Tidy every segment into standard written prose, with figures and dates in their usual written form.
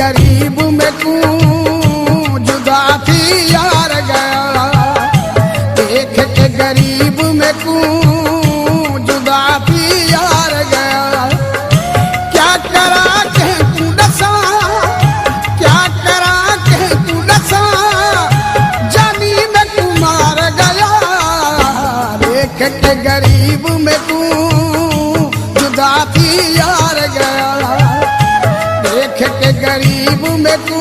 गरीब में तू जुदा थी यार गया, देख के गरीब में तू जुदा थी यार गया। क्या करा के तू डसा, क्या करा के तू डसा, जानी में तू मार गया। देख के गरीब में तू जुदा थी यार गया, देख के गरीब में तू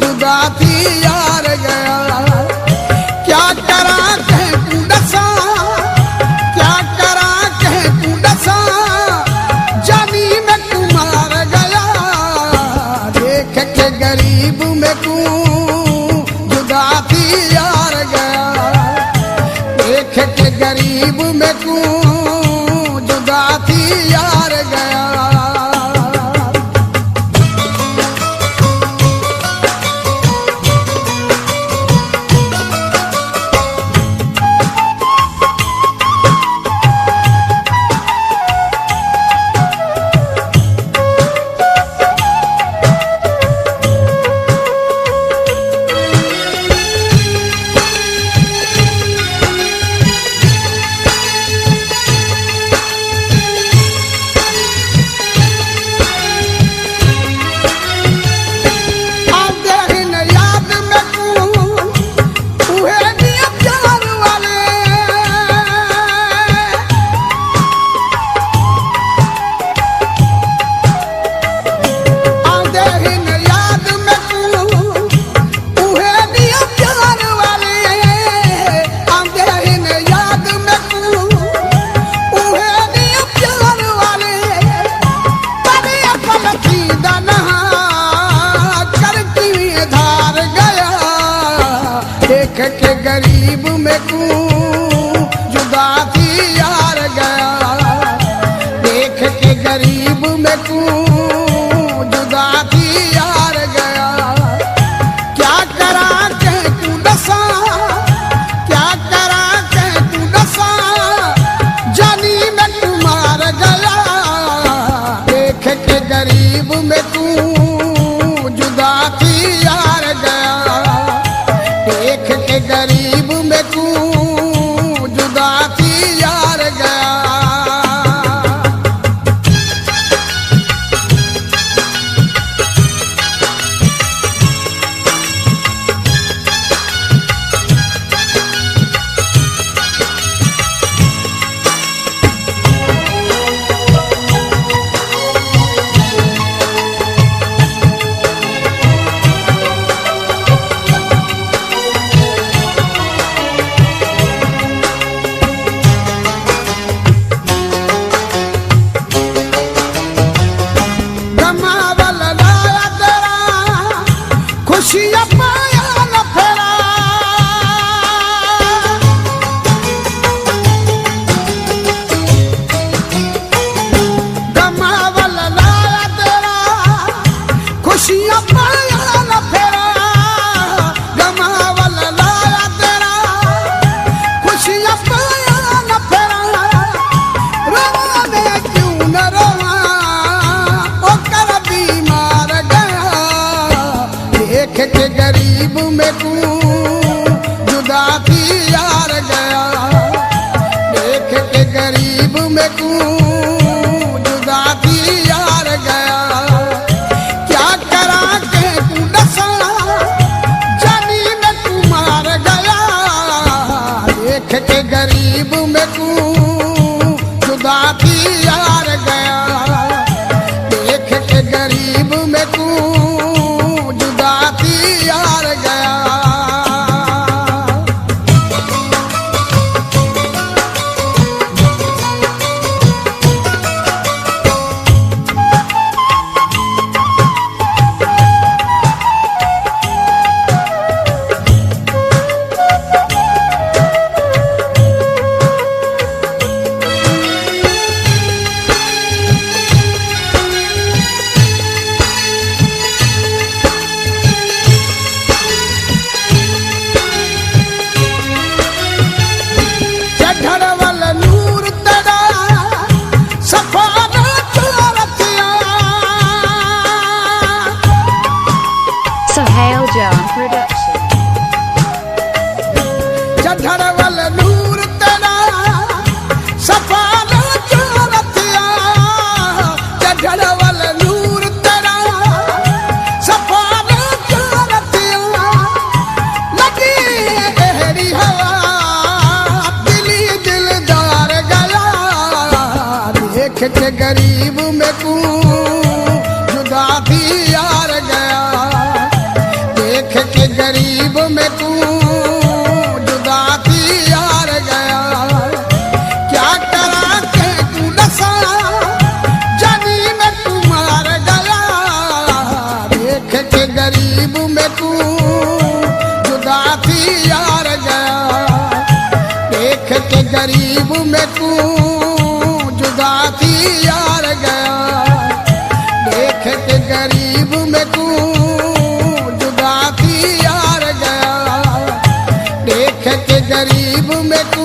जुदा थी यार गया। क्या करा के तू डसा, क्या करा के तू डसा, जानी में तू मार गया। देख के गरीब में तू जुदा थी यार गया, देख के गरीब में तू जुदा थी यार गया। देख के गरीब में तू जुदा थी यार गया, देख के गरीब में तू जुदा थी यार गया। क्या करा के तू डसा, क्या करा के तू डसा, जानी में तू मार गया। देख के गरीब में तू जुदा थी यार गया, देख के गरीब में तू जुदा थी यार गया। खुशियाँ पाया न फेरा, गमावल लाया तेरा, खुशियाँ पाया न फेरा, गमावल लाया तेरा, खुशियाँ पाया न फेरा। रोवा में क्यों न रोवा, ओ कर बीमार गया। देख के गरीब में तू जुदा थी यार गया, देख के गरीब में तू जुदा थी यार गया। क्या करा के तू डसा, जानी में तू मार गया। देख के गरीब में तू जुदा थी यार गया, देख के गरीब में तू जुदा थी यार गया। के गरीब में तू जुदा थी यार गया, देख के गरीब में तू जुदा थी यार गया। क्या करा के तू दसा जानी में तू मार गया, देख के गरीब में तू जुदा थी यार गया, देख के गरीब में तू जुदा थी यार गया, देख के गरीब में तू जुदा थी यार गया, देख के गरीब में तू